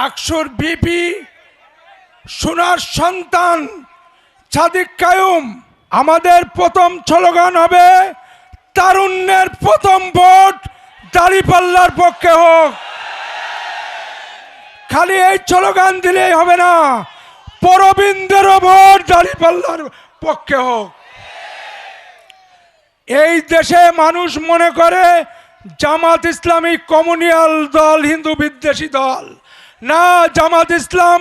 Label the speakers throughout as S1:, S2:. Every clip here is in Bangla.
S1: ডাকসুর বিপি সোনার সন্তান সাদিক কায়ুম। আমাদের প্রথম স্লোগান হবে তারুণ্যের প্রথম ভোট দাঁড়িপাল্লার পক্ষে হোক। খালি এই স্লোগান দিলেই হবে না, পরবীন্দ্রেরও ভোট দাঁড়িপাল্লার পক্ষে হোক। এই দেশে মানুষ মনে করে জামাত ইসলামী কমিউনাল দল, হিন্দু বিদ্বেষী দল। না, জামাত ইসলাম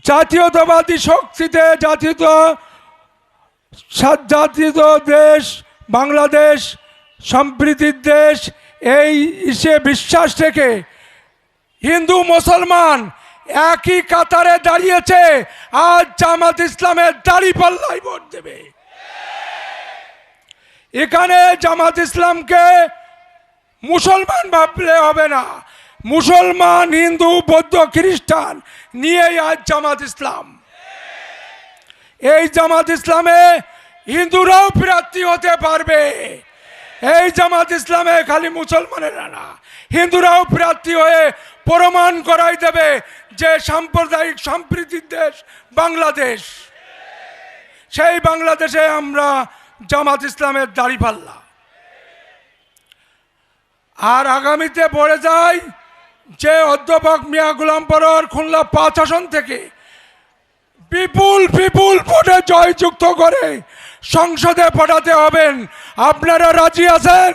S1: জাতীয়তাবাদী শক্তিতে জাতীয় দেশ, বাংলাদেশ সম্প্রীতির দেশ, এই ইসে বিশ্বাস থেকে হিন্দু মুসলমান একই কাতারে দাঁড়িয়েছে। আজ জামাত ইসলামের দাঁড়িপাল্লায় ভোট দেবে। এখানে জামাত ইসলামকে মুসলমান ভাবলে হবে না, মুসলমান, হিন্দু, বৌদ্ধ, খ্রিস্টান নিয়েই আজ জামাত ইসলাম। এই জামাত ইসলামে হিন্দুরাও প্রার্থী হতে পারবে। এই জামাত ইসলামে খালি মুসলমানেরা না, হিন্দুরাও প্রার্থী হয়ে প্রমাণ করাই দেবে যে সাম্প্রদায়িক সম্প্রীতির দেশ বাংলাদেশ। সেই বাংলাদেশে আমরা জামাত ইসলামের দাঁড়িপাল্লা। আর আগামীতে পড়ে যায় যে অধ্যাপক মিয়া গোলাম পরোয়ার খুলনা 5 আসন থেকে বিপুল ভোটে জয়যুক্ত করে সংসদে পাঠাতে হবেন। আপনারা রাজি আছেন?